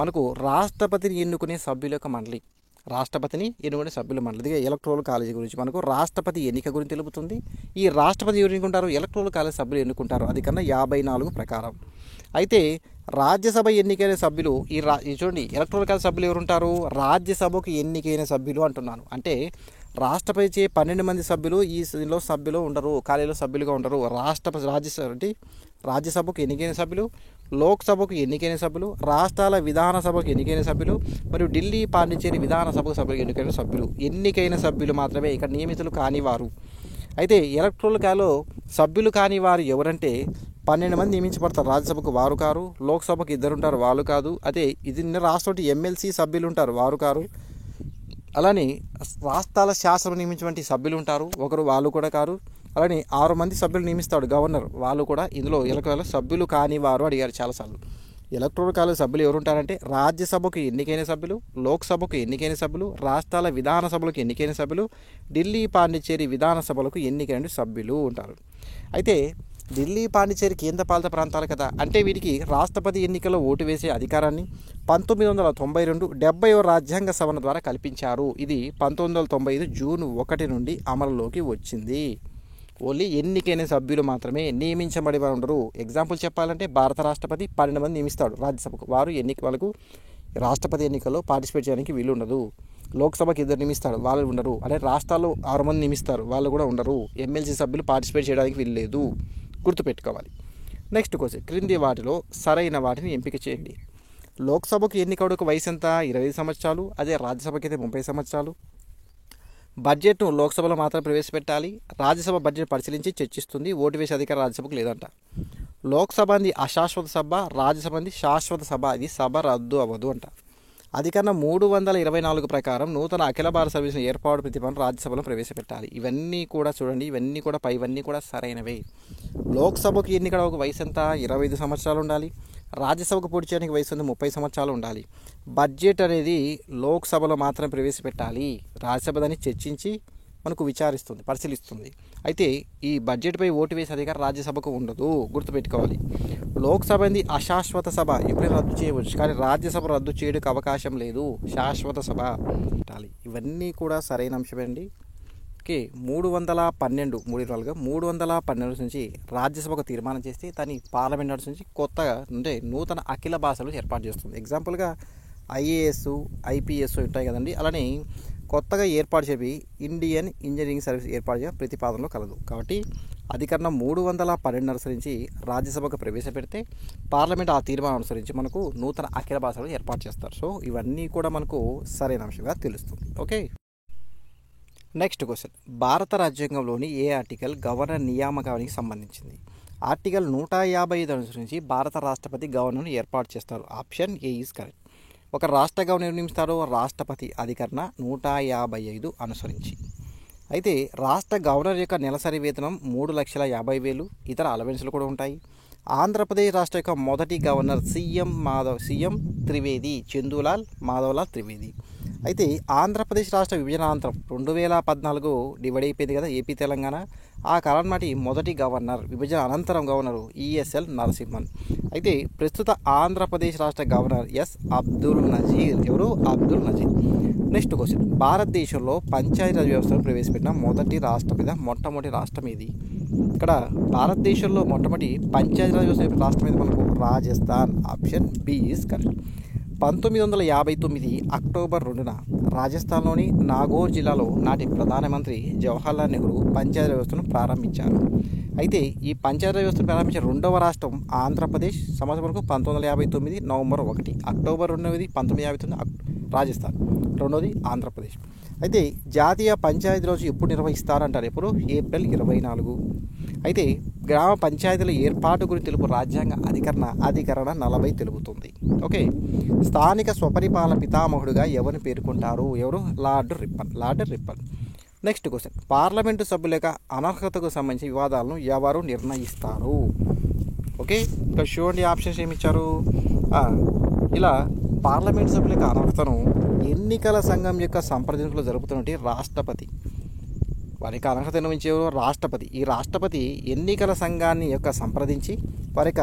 మనకు రాష్ట్రపతిని ఎన్నుకునే సభ్యుల యొక్క మండలి, రాష్ట్రపతిని ఎన్నుకునే సభ్యుల మండలి. ఎలక్టోరల్ కాలేజ్ గురించి మనకు రాష్ట్రపతి ఎన్నిక గురించి తెలుపుతుంది. ఈ రాష్ట్రపతి ఎవరు ఎన్నుకుంటారు, ఎలక్టోరల్ కాలేజ్ సభ్యులు ఎన్నుకుంటారు, అది కన్నా 54 ప్రకారం. అయితే రాజ్యసభ ఎన్నికైన సభ్యులు చూడండి, ఎలక్టోరల్ కాలేజ్ సభ్యులు ఎవరు ఉంటారు, రాజ్యసభకు ఎన్నికైన సభ్యులు అంటున్నాను. అంటే రాష్ట్రపతి చే 12 మంది సభ్యులు ఈలో సభ్యులు ఉండరు, కాలేజీలో సభ్యులుగా ఉండరు. రాజ్యసభకు ఎన్నికైన సభ్యులు, లోక్సభకు ఎన్నికైన సభ్యులు, రాష్ట్రాల విధానసభకు ఎన్నికైన సభ్యులు, మరియు ఢిల్లీ పాండిచేరి విధానసభకు సభ్యులు ఎన్నికైన సభ్యులు మాత్రమే ఇక్కడ నియమితులు కానివారు. అయితే ఎలక్టోరల్ కాలేజ్లో సభ్యులు కాని వారు ఎవరంటే 12 మంది నియమించబడతారు. రాజ్యసభకు వారు కారు, లోక్సభకు 2 ఉంటారు, వాళ్ళు కాదు. అదే ఇది రాష్ట్రం ఎమ్మెల్సీ సభ్యులు ఉంటారు, వారు కారు. అలానే రాష్ట్రాల శాసనం నియమించినటువంటి సభ్యులు ఉంటారు, ఒకరు, వాళ్ళు కూడా కారు. అలానే 6 మంది సభ్యులు నియమిస్తాడు గవర్నర్, వాళ్ళు కూడా ఇందులో ఎలక్టోరల్ సభ్యులు కాని వారు అడిగారు చాలాసార్లు. ఎలక్టోరల్ కాలేజ్ సభ్యులు ఎవరు ఉంటారంటే రాజ్యసభకు ఎన్నికైన సభ్యులు, లోక్సభకు ఎన్నికైన సభ్యులు, రాష్ట్రాల విధానసభలకు ఎన్నికైన సభ్యులు, ఢిల్లీ పాండిచేరి విధానసభలకు ఎన్నికైన సభ్యులు ఉంటారు. అయితే ఢిల్లీ పాండిచేరి కేంద్రపాలిత ప్రాంతాలు కదా, అంటే వీటికి రాష్ట్రపతి ఎన్నికల్లో ఓటు వేసే అధికారాన్ని 1992 70వ రాజ్యాంగ సవరణ ద్వారా కల్పించారు. ఇది 1995 జూన్ 1 నుండి అమలులోకి వచ్చింది. ఓన్లీ ఎన్నికైన సభ్యులు మాత్రమే, నియమించబడి ఉండరు. ఎగ్జాంపుల్ చెప్పాలంటే భారత రాష్ట్రపతి 12 మంది నియమిస్తాడు రాజ్యసభకు, వాళ్ళకు రాష్ట్రపతి ఎన్నికల్లో పార్టిసిపేట్ చేయడానికి వీలు ఉండదు. లోక్సభకి 2 నియమిస్తాడు, వాళ్ళు ఉండరు. అదే రాష్ట్రాల్లో 6 మంది నియమిస్తారు, వాళ్ళు కూడా ఉండరు. ఎమ్మెల్సీ సభ్యులు పార్టిసిపేట్ చేయడానికి వీలు లేదు, గుర్తుపెట్టుకోవాలి. నెక్స్ట్ క్వశ్చన్, క్రింది వాటిలో సరైన వాటిని ఎంపిక చేయండి. లోక్సభకు ఎన్నికడుకు వయసు ఎంత, 25 సంవత్సరాలు. అదే రాజ్యసభకి అయితే 30 సంవత్సరాలు. బడ్జెట్ను లోక్సభలో మాత్రం ప్రవేశపెట్టాలి. రాజ్యసభ బడ్జెట్ పరిశీలించి చర్చిస్తుంది. ఓటు వేసే అధికారం రాజ్యసభకు లేదంట. లోక్సభ అంది అశాశ్వత సభ, రాజ్యసభ అంది శాశ్వత సభ, ఇది సభ రద్దు అవ్వదు అంట. అధికరణ 324 ప్రకారం నూతన అఖిల భారత సర్వీసుల ఏర్పాటు ప్రతిపాదన రాజ్యసభలో ప్రవేశపెట్టాలి. ఇవన్నీ కూడా చూడండి, ఇవన్నీ కూడా పైవన్నీ కూడా సరైనవే. లోక్సభకు ఎన్నికల ఒక వయసు ఎంత, 25 సంవత్సరాలు ఉండాలి. రాజ్యసభకు పోటీ చేయడానికి వయసు 30 సంవత్సరాలు ఉండాలి. బడ్జెట్ అనేది లోక్సభలో మాత్రం ప్రవేశపెట్టాలి. రాజ్యసభ దాన్ని చర్చించి మనకు విచారిస్తుంది, పరిశీలిస్తుంది. అయితే ఈ బడ్జెట్పై ఓటు వేసే అధికారం రాజ్యసభకు ఉండదు, గుర్తుపెట్టుకోవాలి. లోక్సభ అనేది అశాశ్వత సభ, ఎప్పుడైనా రద్దు చేయవచ్చు, కానీ రాజ్యసభ రద్దు చేయడానికి అవకాశం లేదు, శాశ్వత సభ పెట్టాలి. ఇవన్నీ కూడా సరైన అంశమే అండి. ఓకే, 312 నుంచి రాజ్యసభకు తీర్మానం చేస్తే దాన్ని పార్లమెంట్ నుంచి కొత్తగా అంటే నూతన అఖిల భాషలు ఏర్పాటు చేస్తుంది. ఎగ్జాంపుల్గా ఐఏఎస్, ఐపీఎస్ ఉంటాయి కదండి, అలానే కొత్తగా ఏర్పాటు చేసి ఇండియన్ ఇంజనీరింగ్ సర్వీస్ ఏర్పాటు చేయ ప్రతిపాదనలో కలదు. కాబట్టి అధికరణ 312 అనుసరించి రాజ్యసభకు ప్రవేశపెడితే పార్లమెంట్ ఆ తీర్మానం అనుసరించి మనకు నూతన అఖిల భాషలు ఏర్పాటు చేస్తారు. సో ఇవన్నీ కూడా మనకు సరైన అంశంగా తెలుస్తుంది. ఓకే, నెక్స్ట్ క్వశ్చన్, భారత రాజ్యాంగంలోని ఏ ఆర్టికల్ గవర్నర్ నియామకానికి సంబంధించింది? ఆర్టికల్ 155 అనుసరించి భారత రాష్ట్రపతి గవర్నర్ను ఏర్పాటు చేస్తారు. Option A is correct. ఒక రాష్ట్ర గవర్నర్ నియమిస్తారు రాష్ట్రపతి, అధికరణ 155 అనుసరించి. అయితే రాష్ట్ర గవర్నర్ యొక్క నెలసరి వేతనం 3,50,000. ఇతర అలవెన్స్లు కూడా ఉంటాయి. ఆంధ్రప్రదేశ్ రాష్ట్ర యొక్క మొదటి గవర్నర్ సీఎం త్రివేది, చందులాల్ మాధవలాల్ త్రివేది. అయితే ఆంధ్రప్రదేశ్ రాష్ట్ర విభజనానంతరం 2014 డివైడ్ అయిపోయింది కదా ఏపీ తెలంగాణ. ఆ కాలం నాటి మొదటి గవర్నర్, విభజన అనంతరం గవర్నరు ఈఎస్ఎల్ నరసింహన్. అయితే ప్రస్తుత ఆంధ్రప్రదేశ్ రాష్ట్ర గవర్నర్ ఎస్ అబ్దుల్ నజీర్. ఎవరు? అబ్దుల్ నజీర్. నెక్స్ట్ క్వశ్చన్, భారతదేశంలో పంచాయతీరాజ్ వ్యవస్థను ప్రవేశపెట్టిన మొట్టమొదటి రాష్ట్రం ఇది? ఇక్కడ భారతదేశంలో మొట్టమొదటి పంచాయతీరాజ్ వ్యవస్థ రాష్ట్రం ఇది మనకు Rajasthan. Option B is correct. 1959 October 2న రాజస్థాన్లోని నాగోర్ జిల్లాలో నాటి ప్రధానమంత్రి జవహర్లాల్ నెహ్రూ పంచాయతీ వ్యవస్థను ప్రారంభించారు. అయితే ఈ పంచాయతీ వ్యవస్థను ప్రారంభించిన రెండవ రాష్ట్రం ఆంధ్రప్రదేశ్. సంవత్సరం వరకు 1959 నవంబర్ 1, అక్టోబర్ 2, 1959 రాజస్థాన్, రెండోది ఆంధ్రప్రదేశ్. అయితే జాతీయ పంచాయతీ రోజు ఎప్పుడు నిర్వహిస్తారంటారు? ఎప్పుడు? ఏప్రిల్ 24. అయితే గ్రామ పంచాయతీల ఏర్పాటు గురించి తెలుపు రాజ్యాంగ అధికరణ 40 తెలుపుతుంది. ఓకే, స్థానిక స్వపరిపాలన పితామహుడుగా ఎవరిని పేర్కొంటారు? ఎవరు? Lord Ripon. Next question, parliament సభ్యుల యొక్క అనర్హతకు సంబంధించిన వివాదాలను ఎవరు నిర్ణయిస్తారు? ఓకే, ఇక్కడ చూడండి ఆప్షన్స్ ఏమి ఇచ్చారు. ఇలా పార్లమెంటు సభ్యుల యొక్క అనర్హతను ఎన్నికల సంఘం యొక్క సంప్రదింపులు జరుపుతున్నటువంటి రాష్ట్రపతి, వారికి అనర్హత నిర్వహించేవారు రాష్ట్రపతి. ఈ రాష్ట్రపతి ఎన్నికల సంఘాన్ని యొక్క సంప్రదించి వారి యొక్క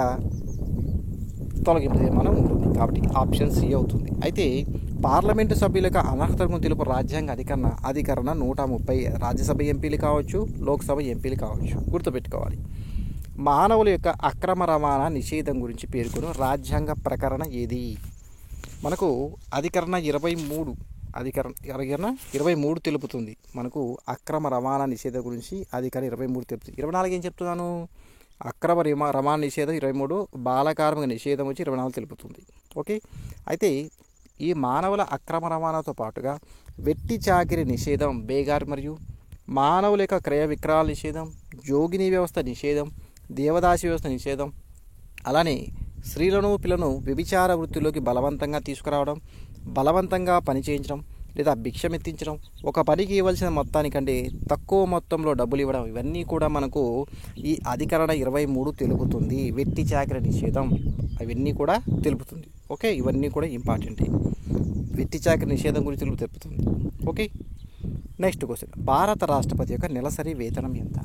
తొలగింపు తీర్మానం ఉంటుంది. కాబట్టి ఆప్షన్ సి అవుతుంది. అయితే పార్లమెంటు సభ్యుల యొక్క అనర్హతను తెలుపు రాజ్యాంగ అధికరణ 130. రాజ్యసభ ఎంపీలు కావచ్చు, లోక్సభ ఎంపీలు కావచ్చు, గుర్తుపెట్టుకోవాలి. మానవుల యొక్క అక్రమ రవాణా నిషేధం గురించి పేర్కొన్న రాజ్యాంగ ప్రకరణ ఏది? మనకు అధికరణ 23 తెలుపుతుంది. మనకు అక్రమ రవాణా నిషేధం గురించి అధికరణ 23 తెలుపుతుంది. 24 ఏం చెప్తున్నాను? అక్రమ రవాణా నిషేధం 23, బాలకార్మిక నిషేధం వచ్చి 24 తెలుపుతుంది. ఓకే, అయితే ఈ మానవుల అక్రమ రవాణాతో పాటుగా వెట్టి చాకిరి నిషేధం, బేగార్ మరియు మానవుల యొక్క క్రయ విక్రయాల నిషేధం, జోగిని వ్యవస్థ నిషేధం, దేవదాసి వ్యవస్థ నిషేధం, అలానే స్త్రీలను పిల్లను వ్యభిచార వృత్తిలోకి బలవంతంగా తీసుకురావడం, బలవంతంగా పని చేయించడం లేదా భిక్షమెత్తించడం, ఒక పనికి ఇవ్వాల్సిన మొత్తానికంటే తక్కువ మొత్తంలో డబ్బులు ఇవ్వడం, ఇవన్నీ కూడా మనకు ఈ అధికరణ 23 తెలుపుతుంది. వెట్టి చాకిరి నిషేధం అవన్నీ కూడా తెలుపుతుంది. ఓకే, ఇవన్నీ కూడా ఇంపార్టెంట్. వెట్టి చాకిరి నిషేధం గురించి తెలుపుతుంది. ఓకే, నెక్స్ట్ క్వశ్చన్, భారత రాష్ట్రపతి యొక్క నెలసరి వేతనం ఎంత?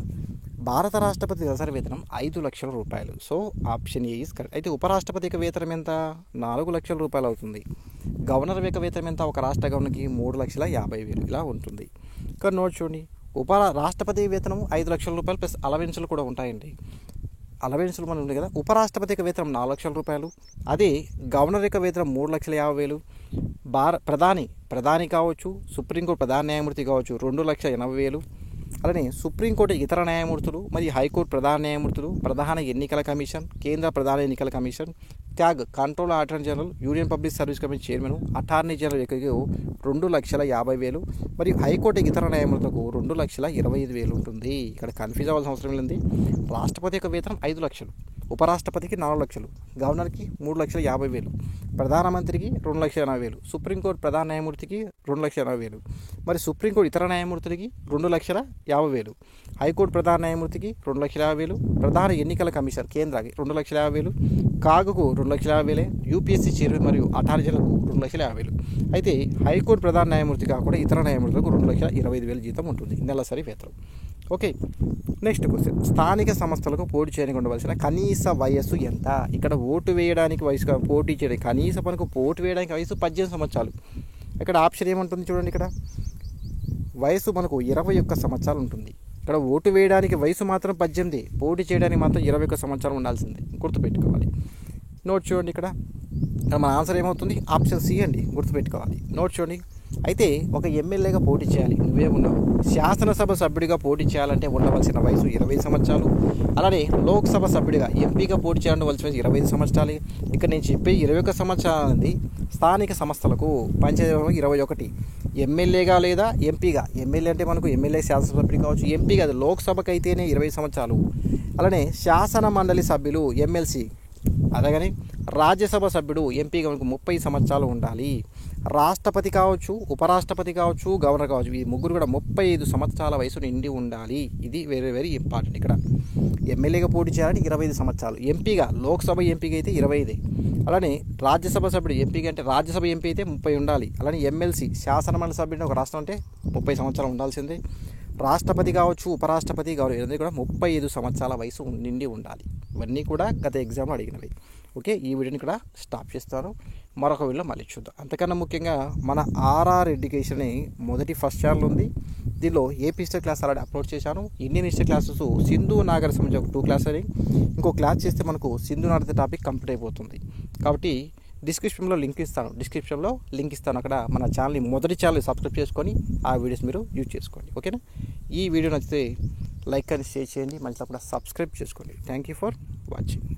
భారత రాష్ట్రపతి నెలసరి వేతనం 5 లక్షల రూపాయలు. So option A is correct. అయితే ఉపరాష్ట్రపతి యొక్క వేతనం ఎంత? 4 లక్షల రూపాయలు అవుతుంది. గవర్నర్ యొక్క వేతనం ఎంత? ఒక రాష్ట్ర గవర్నర్కి 3,50,000 ఇలా ఉంటుంది. ఇక్కడ నోట్ చూడండి, రాష్ట్రపతి వేతనం 5 లక్షల రూపాయలు ప్లస్ అలవెన్సులు కూడా ఉంటాయండి. అలవెన్సులు మనం ఉంది కదా. ఉపరాష్ట్రపతి యొక్క వేతనం 4 లక్షల రూపాయలు. అదే గవర్నర్ యొక్క వేతనం 3,50,000. ప్రధాని కావచ్చు, సుప్రీంకోర్టు ప్రధాన న్యాయమూర్తి కావచ్చు 2,80,000. అలానే సుప్రీంకోర్టు ఇతర న్యాయమూర్తులు మరియు హైకోర్టు ప్రధాన న్యాయమూర్తులు, ప్రధాన ఎన్నికల కమిషన్, కేంద్ర ప్రధాన ఎన్నికల commission, tag control attorney general, union public service commission chairman, attorney general యొక్క 2,50,000 మరియు హైకోర్టు ఇతర న్యాయమూర్తులకు 2,25,000 ఉంటుంది. ఇక్కడ కన్ఫ్యూజ్ అవ్వాల్సిన అవసరం లేదు. రాష్ట్రపతి యొక్క వేతనం 5 లక్షలు, ఉపరాష్ట్రపతికి 4 లక్షలు, గవర్నర్కి 3,50,000, ప్రధానమంత్రికి 2,80,000, సుప్రీంకోర్టు ప్రధాన న్యాయమూర్తికి 2,80,000, మరి సుప్రీంకోర్టు ఇతర న్యాయమూర్తులకి 2,50,000, హైకోర్టు ప్రధాన న్యాయమూర్తికి 2,50,000, ప్రధాన ఎన్నికల కమిషన్ కేంద్రానికి 2,50,000, కాగుకు 2,50,000, యూపీఎస్సీ చైర్మన్ మరియు అటార్నీ జనరల్కు 2,50,000. అయితే హైకోర్టు ప్రధాన న్యాయమూర్తి కాకుండా ఇతర న్యాయమూర్తులకు 2,25,000 జీతం ఉంటుంది, నెలసరి వేతనం. ఓకే, నెక్స్ట్ క్వశ్చన్, స్థానిక సంస్థలకు పోటీ చేయడానికి ఉండవలసిన కనీస వయస్సు ఎంత? ఇక్కడ ఓటు వేయడానికి వయసు, పోటీ చేయడానికి కనీస మనకు పోటీ వేయడానికి వయసు 18 సంవత్సరాలు. ఇక్కడ ఆప్షన్ ఏమంటుంది చూడండి, ఇక్కడ వయసు మనకు 21 సంవత్సరాలు ఉంటుంది. ఇక్కడ ఓటు వేయడానికి వయసు మాత్రం 18, పోటీ చేయడానికి మాత్రం 21 సంవత్సరాలు ఉండాల్సిందే, గుర్తుపెట్టుకోవాలి. నోట్ చూడండి, ఇక్కడ మన ఆన్సర్ ఏమవుతుంది? ఆప్షన్ సి అండి, గుర్తుపెట్టుకోవాలి. నోట్ చూడండి, అయితే ఒక ఎమ్మెల్యేగా పోటీ చేయాలి, నువ్వే ఉన్నావు. శాసనసభ సభ్యుడిగా పోటీ చేయాలంటే ఉండవలసిన వయసు 20 సంవత్సరాలు. అలానే లోక్సభ సభ్యుడిగా ఎంపీగా పోటీ చేయాలని వలసిన వయసు 25 సంవత్సరాలు. ఇక్కడ నేను చెప్పే 21 సంవత్సరాలది స్థానిక సంస్థలకు, పంచాయతీ 21. ఎమ్మెల్యేగా లేదా ఎంపీగా, ఎమ్మెల్యే అంటే మనకు ఎమ్మెల్యే శాసనసభ సభ్యుడు కావచ్చు, ఎంపీ కాదు లోక్సభకు అయితేనే 20 సంవత్సరాలు. అలానే శాసన మండలి సభ్యులు ఎమ్మెల్సీ, అలాగని రాజ్యసభ సభ్యుడు ఎంపీగా మనకు 30 సంవత్సరాలు ఉండాలి. రాష్ట్రపతి కావచ్చు, ఉపరాష్ట్రపతి కావచ్చు, గవర్నర్ కావచ్చు, ఈ ముగ్గురు కూడా 35 సంవత్సరాల వయసు నిండి ఉండాలి. ఇది వెరీ ఇంపార్టెంట్. ఇక్కడ ఎమ్మెల్యేగా పోటీ చేయాలంటే 25 సంవత్సరాలు, ఎంపీగా లోక్సభ ఎంపీగా అయితే 25. అలానే రాజ్యసభ సభ్యుడు ఎంపీగా అంటే రాజ్యసభ ఎంపీ అయితే 30 ఉండాలి. అలానే ఎమ్మెల్సీ శాసనమండలి సభ్యుడు ఒక రాష్ట్రం అంటే 30 సంవత్సరాలు ఉండాల్సిందే. రాష్ట్రపతి కావచ్చు, ఉపరాష్ట్రపతి కావచ్చు, ఇవన్నీ కూడా 35 సంవత్సరాల వయసు నిండి ఉండాలి. ఇవన్నీ కూడా గత ఎగ్జామ్లో అడిగినవి. ఓకే, ఈ వీడియోని ఇక్కడ స్టాప్ చేస్తాను. మరొక వీడియోలో మళ్ళీ చూద్దాం. అంతకన్నా ముఖ్యంగా మన ఆర్ఆర్ ఎడ్యుకేషన్ మొదటి ఫస్ట్ ఛానల్ ఉంది. దీనిలో AP history class already upload చేశాను. ఇండియన్ హిస్టరీ క్లాసెస్ సింధు నాగర్ సంబంధించి ఒక 2 క్లాస్ అని, ఇంకో క్లాస్ చేస్తే మనకు సింధు నాగర్ టాపిక్ కంప్లీట్ అయిపోతుంది. కాబట్టి డిస్క్రిప్షన్లో లింక్ ఇస్తాను. అక్కడ మన ఛానల్ని మొదటి ఛానల్ సబ్స్క్రైబ్ చేసుకొని ఆ వీడియోస్ మీరు యూజ్ చేసుకోండి. ఓకేనా? ఈ వీడియో నచ్చితే లైక్ అని షేర్ చేయండి, మళ్ళీ తప్పకుండా సబ్స్క్రైబ్ చేసుకోండి. Thank you for watching.